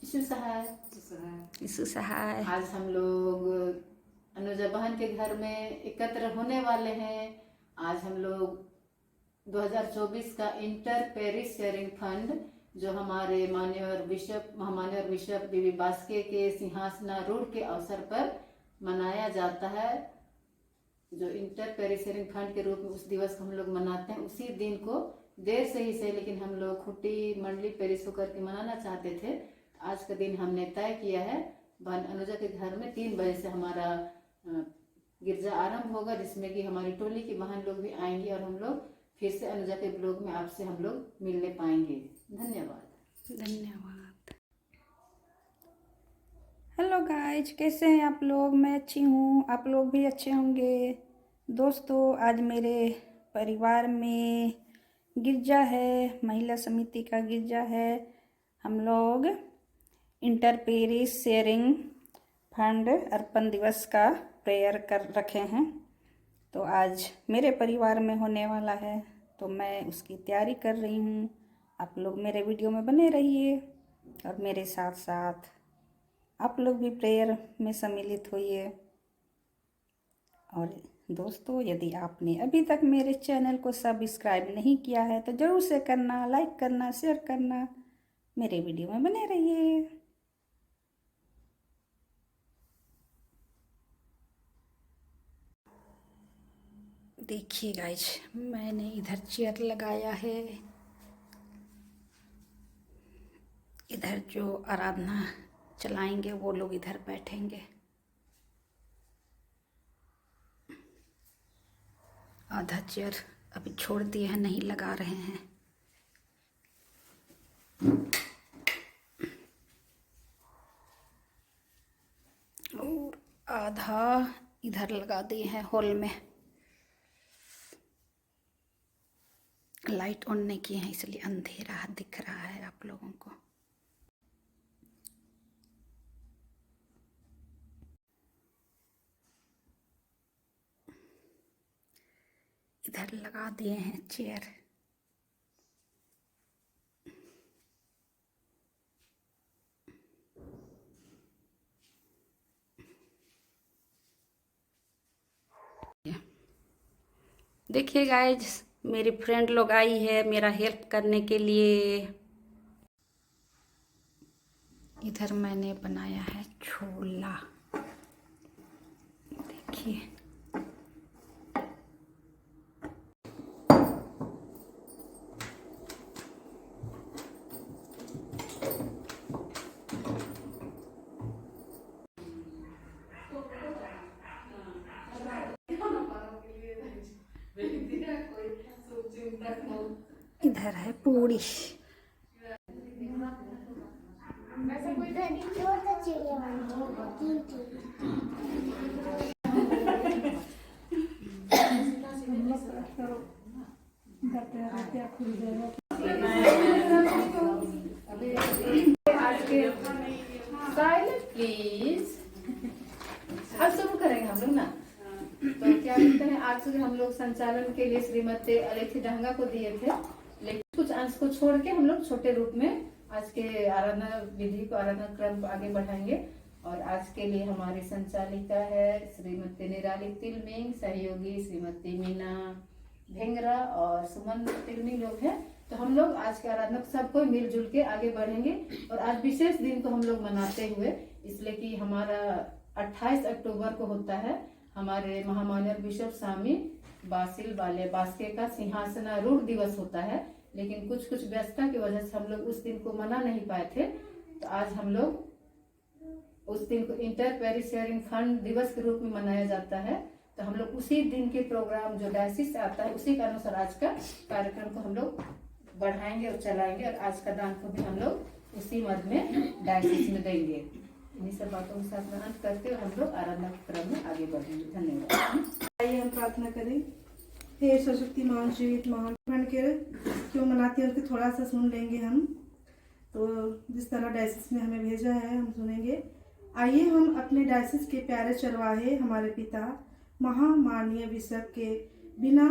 यीशु सहाय। यीशु सहाय। आज हम लोग अनुजा बहन के घर में एकत्र होने वाले हैं। आज हम लोग 2024 का इंटर पेरिस शेयरिंग फंड जो हमारे महामान्य बिशप बीबी बास्के के सिंहासनारूढ़ के अवसर पर मनाया जाता है। जो इंटर पेरिस शेयरिंग फंड के रूप में उस दिवस को हम लोग मनाते हैं, उसी दिन को देर से ही सही लेकिन हम लोग खुट्टी मंडली पेरिस होकर के मनाना चाहते थे। आज का दिन हमने तय किया है। बहन अनुजा के घर में 3 बजे से हमारा गिरजा आरंभ होगा, जिसमें कि हमारी टोली की बहन लोग भी आएंगी और हम लोग फिर से अनुजा के ब्लॉग में आपसे हम लोग मिलने पाएंगे। धन्यवाद। धन्यवाद। हेलो गाइज, कैसे हैं आप लोग? मैं अच्छी हूँ, आप लोग भी अच्छे होंगे। दोस्तों, आज मेरे परिवार में गिरजा है, महिला समिति का गिरजा है। हम लोग इंटर पेरिस शेयरिंग फंड अर्पण दिवस का प्रेयर कर रखे हैं, तो आज मेरे परिवार में होने वाला है, तो मैं उसकी तैयारी कर रही हूँ। आप लोग मेरे वीडियो में बने रहिए और मेरे साथ साथ आप लोग भी प्रेयर में सम्मिलित होइए। और दोस्तों, यदि आपने अभी तक मेरे चैनल को सब्सक्राइब नहीं किया है तो ज़रूर से करना, लाइक करना, शेयर करना। मेरे वीडियो में बने रहिए। देखिए गाइज, मैंने इधर चेयर लगाया है। इधर जो आराधना चलाएंगे वो लोग इधर बैठेंगे। आधा चेयर अभी छोड़ दिए हैं, नहीं लगा रहे हैं। और आधा इधर लगा दिए हैं हॉल में। लाइट ऑन नहीं किए हैं, इसलिए अंधेरा दिख रहा है आप लोगों को। इधर लगा दिए हैं चेयर। देखिए गाइज, मेरी फ्रेंड लोग आई है मेरा हेल्प करने के लिए। इधर मैंने बनाया है छोला, देखिए। इधर है पूड़ी। प्लीज अब शुरू करेंगे हम लोग ना। तो क्या कहते हैं, आज सुबह हम लोग संचालन के लिए श्रीमती अलेथी डहंगा को दिए थे, लेकिन कुछ अंश को छोड़ के हम लोग छोटे रूप में आज के आराधना विधि को, आराधना क्रम को आगे बढ़ाएंगे। और आज के लिए हमारी संचालिका है श्रीमती निराली तिलमिंग, सहयोगी श्रीमती मीना भेंगरा और सुमन तिलमिंग लोग हैं। तो हम लोग आज के आराधना सबको मिलजुल के आगे बढ़ेंगे। और आज विशेष दिन को हम लोग मनाते हुए, इसलिए कि हमारा 28 अक्टूबर को होता है हमारे महामान्य बिशप स्वामी बासिल बाले बास्के का सिंहासनारूढ़ दिवस होता है, लेकिन कुछ व्यस्तता की वजह से हम लोग उस दिन को मना नहीं पाए थे। तो आज हम लोग उस दिन को इंटर पेरिस शेयरिंग फंड दिवस के रूप में मनाया जाता है। तो हम लोग उसी दिन के प्रोग्राम जो डायसिस से आता है उसी के अनुसार आज का कार्यक्रम को हम लोग बढ़ाएंगे और चलाएंगे। और आज का दान को भी हम लोग उसी मद में डायसिस में देंगे। इन्हीं सब बातों के साथ में अंत करते हुए हम लोग आराधना क्रम में आगे बढ़ेंगे। धन्यवाद। आइए हम प्रार्थना करें। हे सर्वशक्तिमान जीवित महान फंड के क्यों मनाते हैं उसके थोड़ा सा सुन लेंगे हम। तो जिस तरह डायसिस ने हमें भेजा है हम सुनेंगे। आइए हम अपने डायसिस के प्यारे चरवाहे हमारे पिता महामाननीय बिशप के बिना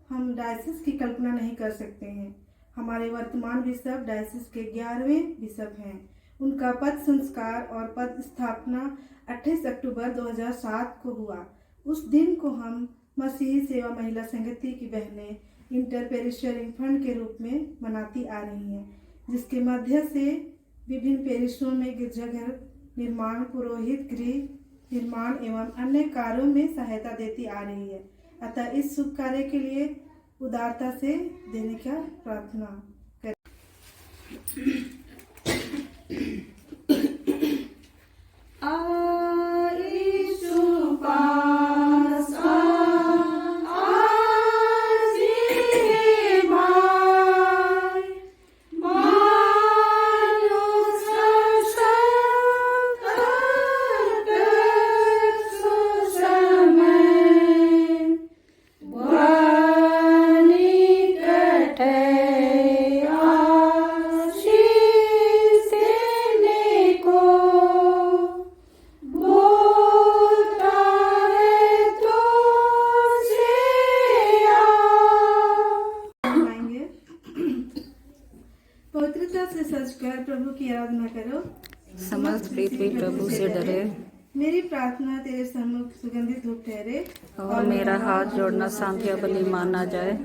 हम डायसिस की कल्पना नहीं कर सकते हैं। हमारे वर्तमान बिशप डायसिस के 11वें बिशप हैं। उनका पद संस्कार और पद स्थापना 28 अक्टूबर 2007 को हुआ। उस दिन को हम मसीही सेवा महिला संगति की बहनें इंटर पेरिशल फंड के रूप में मनाती आ रही हैं, जिसके मध्य से विभिन्न पेरिशों में गिरजाघर निर्माण, पुरोहित गृह निर्माण एवं अन्य कार्यों में सहायता देती आ रही है। अतः इस शुभ कार्य के लिए उदारता से देने का प्रार्थना करें। पवित्रता से सजकर प्रभु की आराधना करो। समस्त पृथ्वी प्रभु से डरे मेरी प्रार्थना तेरे सम्मुख सुगंधित धूप ठहरे और मेरा हाथ जोड़ना सांध्या बलि माना जाए।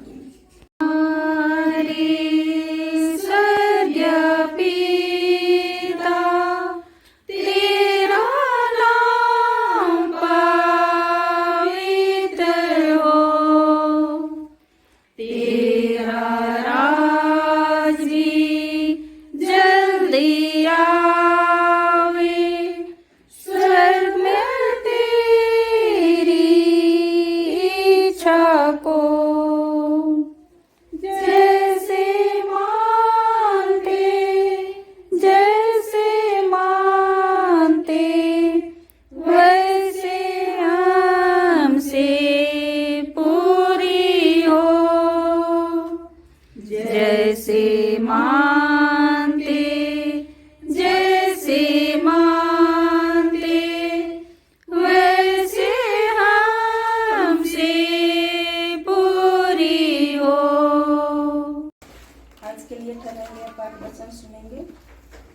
सुनेंगे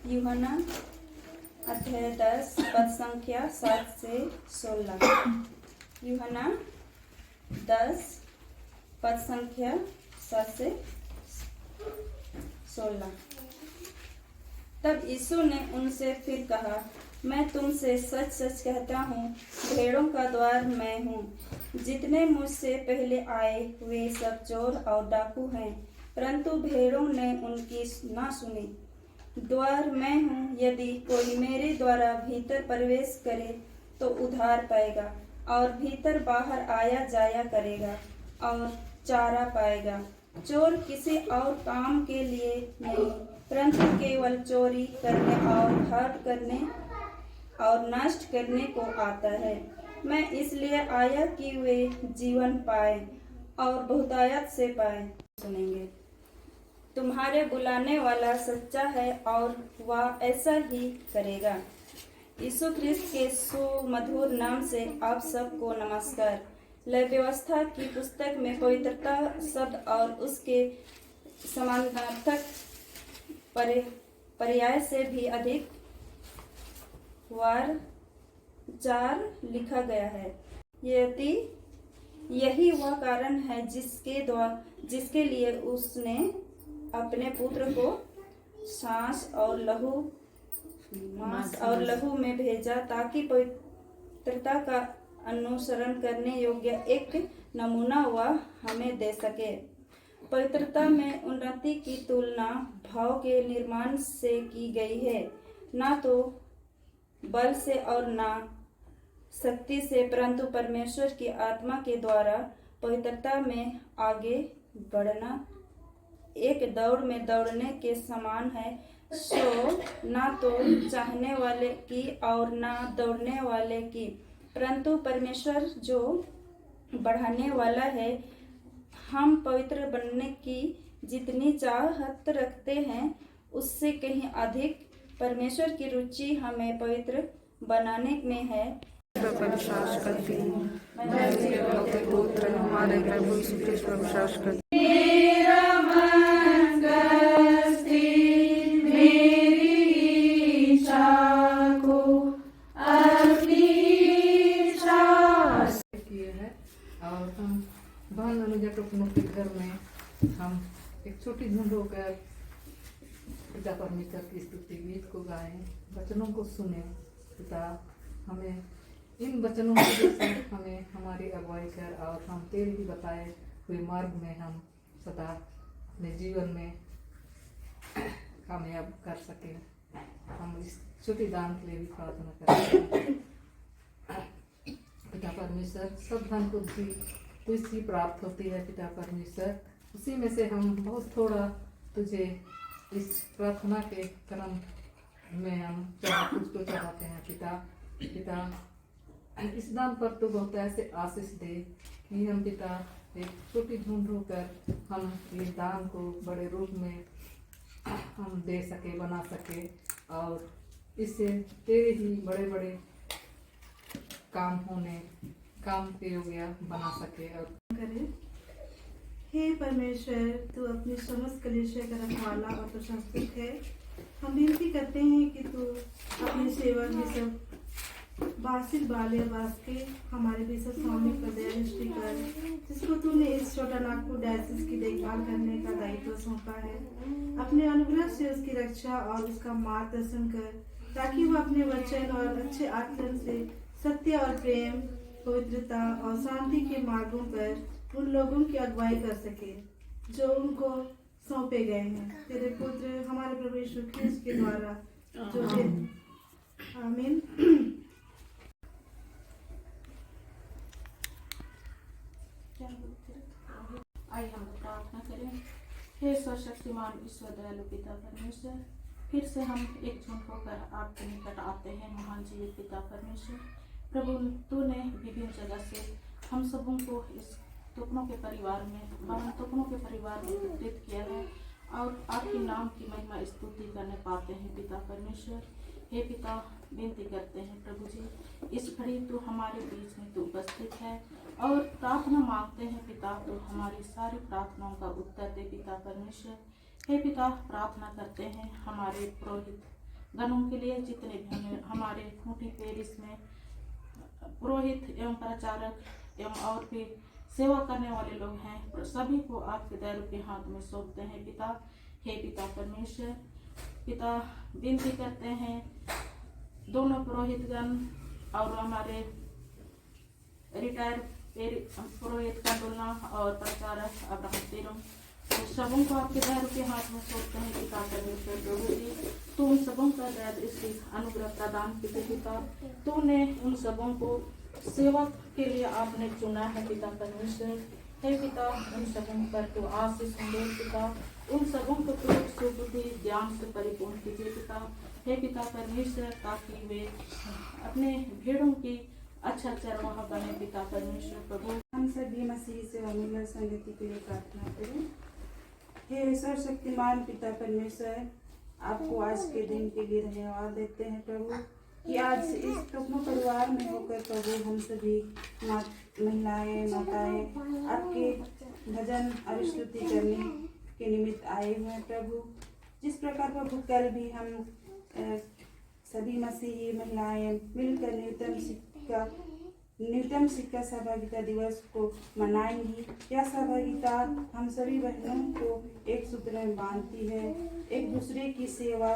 यूहन्ना अध्याय 10 पद संख्या 7 से 16। यूहन्ना 10 पद संख्या 7 से 16। तब यीशु ने उनसे फिर कहा, मैं तुमसे सच सच कहता हूँ, भेड़ों का द्वार मैं हूँ। जितने मुझसे पहले आए वे सब चोर और डाकू हैं, परंतु भेड़ों ने उनकी ना सुनी। द्वार मैं हूँ, यदि कोई मेरे द्वारा भीतर प्रवेश करे तो उद्धार पाएगा और भीतर बाहर आया जाया करेगा और चारा पाएगा। चोर किसी और काम के लिए नहीं, परंतु केवल चोरी करने और घात करने और नष्ट करने को आता है। मैं इसलिए आया कि वे जीवन पाए और बहुतायत से पाए। सुनेंगे, तुम्हारे बुलाने वाला सच्चा है और वह ऐसा ही करेगा। यीशु ख्रिस्त के सुमधुर नाम से आप सबको नमस्कार। लय व्यवस्था की पुस्तक में पवित्रता शब्द और उसके समानार्थक पर्याय से भी अधिक बार 4 लिखा गया है। यही वह कारण है जिसके लिए उसने अपने पुत्र को मांस और लहू में भेजा, ताकि पवित्रता का अनुसरण करने योग्य एक नमूना वह हमें दे सके। पवित्रता में उन्नति की तुलना भाव के निर्माण से की गई है, ना तो बल से और ना शक्ति से, परंतु परमेश्वर की आत्मा के द्वारा। पवित्रता में आगे बढ़ना एक दौड़ में दौड़ने के समान है, सो ना तो चाहने वाले की और ना दौड़ने वाले की, परंतु परमेश्वर जो बढ़ाने वाला है। हम पवित्र बनने की जितनी चाहत रखते हैं, उससे कहीं अधिक परमेश्वर की रुचि हमें पवित्र बनाने में है। विश्वास करती हूँ, मैं पुत्र हमारे प्रभु यीशु ख्रिस्त पर विश्वास करती हूँ। एक छोटी धुन होकर पिता परमेश्वर की स्तुति गीत को गाएं, वचनों को सुने। पिता हमें इन वचनों के जैसे हमें हमारी अगुवाई कर और हम तेरे ही बताए हुए मार्ग में हम सदा अपने जीवन में कामयाब कर सकें। हम इस छोटी दान के लिए भी प्रार्थना करते हैं। पिता परमेश्वर सब धन बुद्धि तुझसे प्राप्त होती है। पिता परमेश्वर उसी में से हम बहुत थोड़ा तुझे इस प्रार्थना के क्रम में हम तुझको चढ़ाते हैं। पिता इस दान पर तो बहुत ऐसे आशीष दे कि हम पिता एक छोटी ढूंढ होकर हम ये दान को बड़े रूप में हम दे सके, बना सके और इससे तेरे ही बड़े बड़े काम के योग्य बना सके। और करें। हे परमेश्वर, तू अपनी समस्त कलीसिया का रखवाला और प्रशंसक है। हम विनती करते हैं कि तू अपने सेवक में सब बासिल बाले वास के हमारे बिशप स्वामी पर दया दृष्टि कर, जिसको तूने इस छोटा नागपुर डायसिस की देखभाल करने का दायित्व सौंपा है। अपने अनुग्रह से उसकी रक्षा और उसका मार्गदर्शन कर, ताकि वह अपने वचन और अच्छे आचरण से सत्य और प्रेम, पवित्रता और शांति के मार्गों पर उन लोगों की अगुवाई कर सके जो उनको सौंपे गए हैं। तेरे पुत्र हमारे प्रभु यीशु ख्रिस्त के द्वारा जो है। आमीन। आइए हम प्रार्थना करें। हे सर्वशक्तिमान ईश्वर दयालु पिता परमेश्वर, फिर से हम एकजुट होकर आपके निकट आते हैं। महान जीवित पिता परमेश्वर, प्रभु तूने विभिन्न जगह से हम सबों को इस टुकड़ों के परिवार में वितरित किया है और आपके नाम की महिमा स्तुति करने पाते हैं। पिता परमेश्वर, हे पिता, विनती करते हैं प्रभु जी, इस घड़ी तू हमारे बीच में तू उपस्थित है और प्रार्थना मांगते हैं। पिता, तो हमारी सारी प्रार्थनाओं का उत्तर दे। पिता परमेश्वर, हे पिता, प्रार्थना करते हैं हमारे पुरोहित गणों के लिए, जितने भी हमारे खूंटी पेरिस में पुरोहित एवं प्रचारक एवं और भी सेवा करने वाले लोग हैं, सभी को आपके दयालु के हाथ में सौंपते हैं। पिता, हे पिता परमेश्वर, पिता विनती करते हैं दोनों पुरोहितगण और हमारे रिटायर पुरोहित कंडोलना और प्रचारक अब्राहम तेरम, तो सबों को आपके दयालु के हाथ में सौंपते हैं। पिता परमेश्वर प्रभु जी, तू उन सबों का दया अनुग्रह प्रदान कीजिए। पिता, तूने उन सबों को सेवा के लिए आपने चुना है। पिता परमेश्वर, हे पिता, उन सबों पर तो आशीष होंगे। पिता, उन सबों को तो सुबुद्धि ज्ञान से परिपूर्ण कीजिए। पिता, हे पिता परमेश्वर, ताकि वे अपने भेड़ों की अच्छा चरवाहा बने। पिता परमेश्वर प्रभु, हम सभी मसीह से अमूल्य संगति के लिए प्रार्थना करें। हे सर्वशक्तिमान पिता परमेश्वर, आपको आज के दिन के लिए धन्यवाद देते हैं प्रभु, कि आज इस टुकड़ों परिवार में होकर प्रभु हम सभी महिलाएं माताएं आपके भजन और स्तुति करने के निमित्त आए हुए हैं प्रभु। जिस प्रकार प्रभु कल भी हम सभी मसीही महिलाएं मिलकर न्यूनतम शिक्षा सहभागिता दिवस को मनाएंगी। यह सहभागिता हम सभी बहनों को एक सूत्र में बांधती है, एक दूसरे की सेवा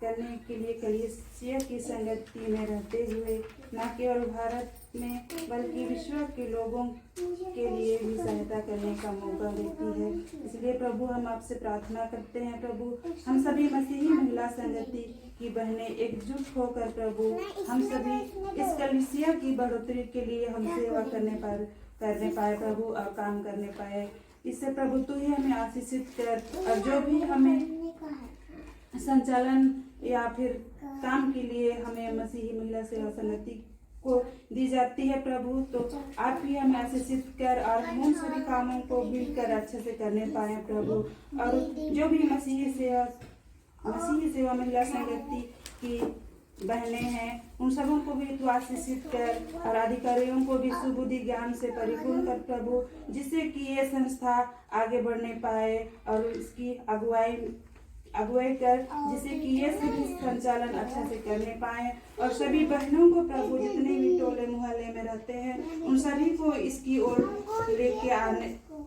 करने के लिए कलीसिया की संगति में रहते हुए न केवल भारत में बल्कि विश्व के लोगों के लिए भी सहायता करने का मौका देती है। इसलिए प्रभु हम आपसे प्रार्थना करते हैं प्रभु, हम सभी मसीही महिला संगति की बहनें एकजुट होकर प्रभु हम सभी इस कलीसिया की बढ़ोतरी के लिए हम सेवा करने पाए प्रभु और काम करने पाए। इससे प्रभु तू ही हमें आशीषित कर, और जो भी हमें संचालन या फिर काम के लिए हमें मसीही महिला सेवा संगति को दी जाती है प्रभु, तो आप ही हमें आशीषित कर और हम उन सभी कामों को मिलकर अच्छे से करने पाए प्रभु। और जो भी मसीही सेवा महिला संगति की बहनें हैं उन सबों को भी तू आशीषित कर और अधिकारियों को भी सुबुद्धि ज्ञान से परिपूर्ण कर प्रभु, जिससे कि ये संस्था आगे बढ़ने पाए और इसकी अगुवाई कर, जिससे कि ये सभी संचालन अच्छा से करने पाए। और सभी बहनों को प्रभु जितने भी टोले मोहल्ले में रहते हैं उन सभी को इसकी ओर लेके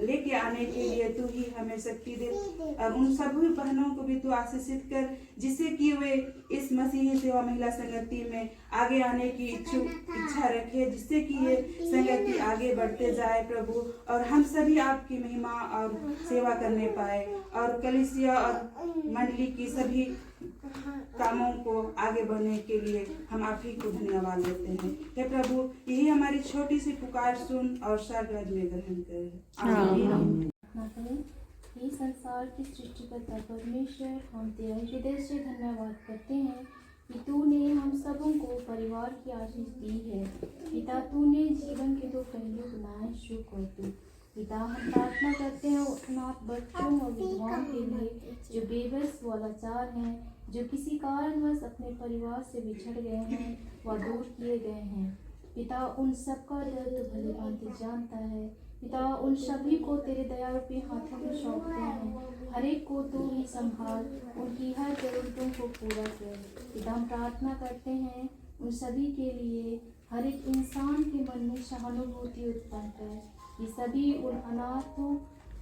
लेके आने के लिए तू ही हमें शक्ति दे, और उन सभी बहनों को भी तू आशीषित कर, जिससे कि वे इस मसीही सेवा महिला संगति में आगे आने की इच्छा रखे, जिससे कि ये संगति आगे बढ़ते जाए प्रभु, और हम सभी आपकी महिमा और सेवा करने पाए, और कलीसिया और मंडली की सभी कामों को आगे बढ़ने के लिए हम आप ही को धन्यवाद देते हैं। हे प्रभु, यही हमारी छोटी सी पुकार सुन और स्वर्ग में ग्रहण कर। आमीन। हे संसार की सृष्टिकर्ता परमेश्वर, हम तेरा हृदय से धन्यवाद करते हैं कि तूने हम सबों को परिवार की आशीष दी है। पिता, तूने जीवन के दो पहलू बनाए, सुख और दुख। पिता, हम प्रार्थना करते हैं अनाथ बच्चों और विधवाओं के लिए जो बेबस व लाचार हैं, जो किसी कारणवश अपने परिवार से बिछड़ गए हैं व दूर किए गए हैं। पिता, उन सबका दर्द भली भांति जानता है। पिता, उन सभी को तेरे दया रूपी हाथों में सौंपते हैं। हर एक को तू ही संभाल, उनकी हर जरूरतों को पूरा कर। पिता, हम प्रार्थना करते हैं उन सभी के लिए, हर एक इंसान के मन में सहानुभूति उत्पन्न कर कि सभी उन अनाथों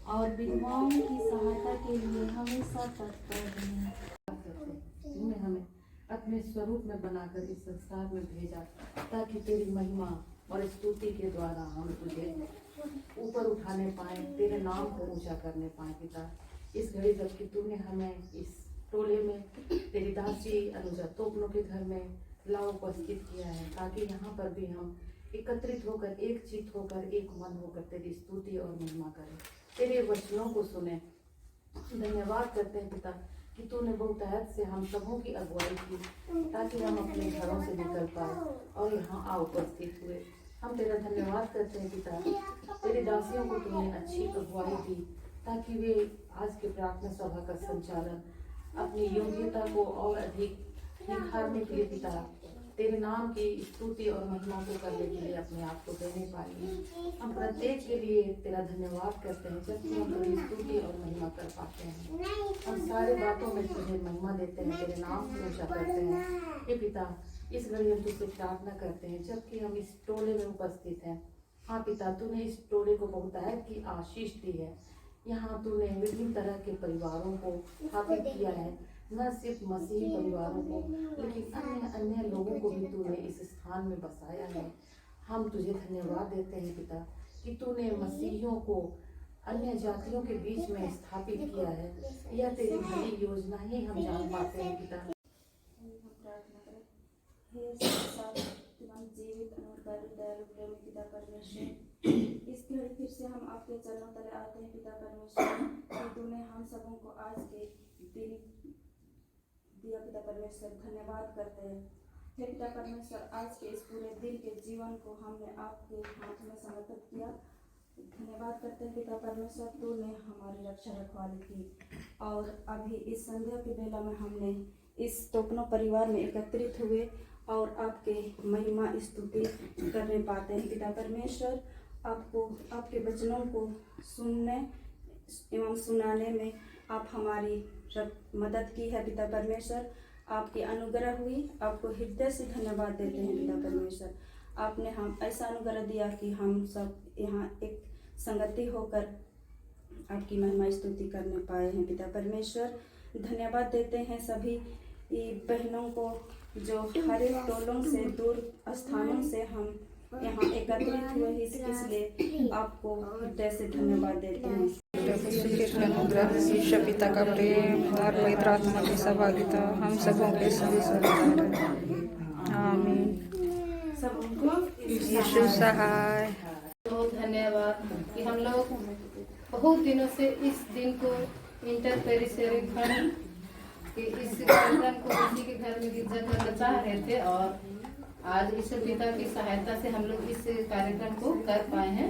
और विधवाओं की सहायता के लिए हमेशा तत्पर रहें। तूने हमें अपने स्वरूप में बनाकर इस संसार में भेजा ताकि तेरी महिमा और स्तुति के द्वारा हम तुझे ऊपर उठाने पाए, तेरे नाम को ऊंचा करने पाए। पिता, इस घड़ी जबकि तूने हमें इस टोले में तेरी दासी अनुजा तोपनों के घर में ला उपस्थित किया है, ताकि यहाँ पर भी हम एकत्रित होकर, एक चित होकर, एक मन होकर तेरी स्तुति और महिमा करें, तेरे वचनों को सुने। धन्यवाद करते हैं पिता कि तूने बहुतायत से हम सबों की अगुवाई की, ताकि हम अपने घरों से निकल पाए और यहाँ आ उपस्थित हुए। हम तेरा धन्यवाद करते हैं पिता, तेरी दासियों को तूने अच्छी अगुवाई दी, ताकि वे आज के प्रार्थना सभा का संचालन अपनी योग्यता को और अधिक निखारने के लिए पिता तेरे नाम की स्तुति और महिमा को करने के लिए अपने आप को देने पाएंगे। हम प्रत्येक के लिए तेरा धन्यवाद करते हैं जबकि हम तेरी स्तुति और महिमा कर पाते हैं। हम सारे बातों में तुझे महिमा देते हैं, तेरे नाम को ऊंचा करते हैं। हे पिता, इस घड़ी हम तुझसे प्रार्थना करते हैं जबकि हम इस टोले में उपस्थित हैं। हाँ पिता, तूने इस टोले को बहुतायत की आशीष दी है। यहाँ तूने विभिन्न तरह के परिवारों को स्थापित किया है, न सिर्फ मसीही परिवारों को लेकिन अन्य अन्य लोगों को भी तूने इस स्थान में बसाया है। हम तुझे धन्यवाद देते हैं पिता कि तूने मसीहियों को अन्य जातियों के बीच में स्थापित किया है। यह तेरी भली योजना ही हम जान पाते हैं पिता। जीवित अनुग्रही दयालु प्रेमी पिता परमेश्वर, इस घड़ी फिर से हम आपके चरणों तले आते हैं पिता परमेश्वर कि तूने हम सबों को आज के दिन दिया पिता परमेश्वर। धन्यवाद करते हैं हे पिता परमेश्वर, आज के इस पूरे दिन के जीवन को हमने आपके हाथ में समर्पित किया। धन्यवाद करते हैं पिता परमेश्वर, तूने हमारी रक्षा रखवाली की और अभी इस संध्या की बेला में हमने इस तोपनो परिवार में एकत्रित हुए और आपके महिमा स्तुति करने पाते हैं पिता परमेश्वर। आपको आपके वचनों को सुनने एवं सुनाने में आप हमारी मदद की है पिता परमेश्वर। आपकी अनुग्रह हुई, आपको हृदय से धन्यवाद देते हैं पिता परमेश्वर। आपने हम ऐसा अनुग्रह दिया कि हम सब यहाँ एक संगति होकर आपकी महिमा स्तुति करने पाए हैं पिता परमेश्वर। धन्यवाद देते हैं सभी बहनों को जो हर एक टोलों से दूर स्थानों से हम यहाँ एकत्रित हुए हैं, इसलिए आपको हृदय से धन्यवाद देते हैं। ईश्वर पिता का प्रेम और पवित्र आत्मा की सहभागिता हम सबों के साथ आमीन। यीशु सहाय। बहुत धन्यवाद कि हम लोग बहुत दिनों से इस दिन को इंटर पेरिशेरी खंड कि इस कार्यक्रम को उसी के घर में गिरजा करना चाह रहे थे और आज ईश्वर पिता की सहायता से हम लोग इस कार्यक्रम को कर पाए हैं।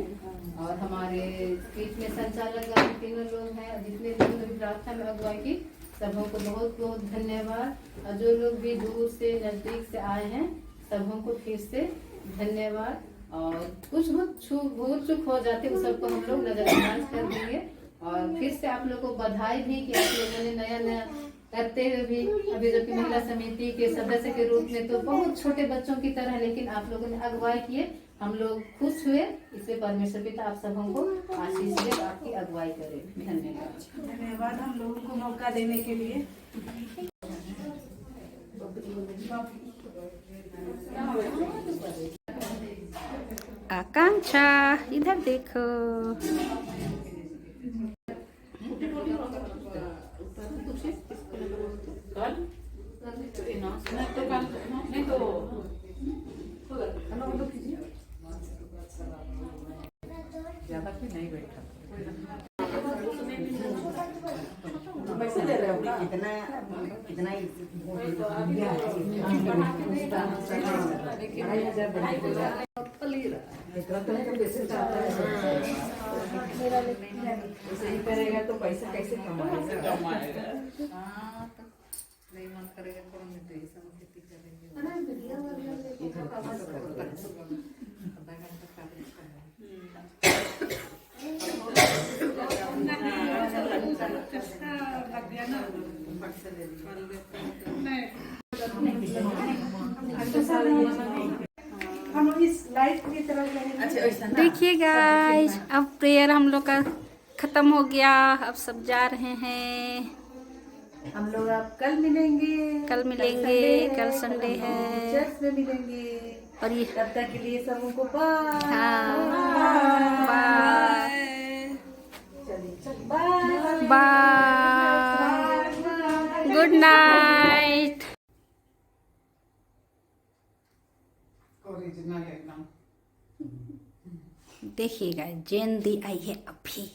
और हमारे बीच में संचालक तीनों लोग हैं, जितने लोगों ने प्रार्थना में अगुवाई की सबों को बहुत बहुत धन्यवाद। और जो लोग भी दूर से नजदीक से आए हैं सबों को फिर से धन्यवाद। और कुछ बहुत चूक हो जाते उस सबको हम लोग नजरअंदाज कर देंगे। और फिर से आप लोगों को बधाई भी कि आप लोगों ने नया नया करते हुए भी अभी जो कि महिला समिति के सदस्य के रूप में तो बहुत छोटे बच्चों की तरह, लेकिन आप लोगों ने अगुवाई किए हम लोग खुश हुए। इससे परमेश्वर पिता आप सब हमको आशीष दे, आपकी अगुवाई करे। धन्यवाद। धन्यवाद हम लोगों को मौका देने के लिए। आकांक्षा इधर देखो। ज्यादा कोई नहीं बैठा। पैसे दे रहे हो क्या? कितना कितना ही ऐसे ही करेगा तो पैसा कैसे कमाएगा? नहीं मन करेगा तो हम खेती करेंगे। आधा घंटा कार्य हम इस लाइट की तरफ जाएंगे। देखिए गाइस, अब प्रेयर हम लोग का खत्म हो गया। अब सब जा रहे हैं। हम लोग अब कल मिलेंगे। कल संडे है। चर्च में मिलेंगे। और ये तब तक के लिए सबों को बाय। हाँ, bye. Bye. Bye. Good night. Original एकदम। देखिएगा जैन दी आई है अभी।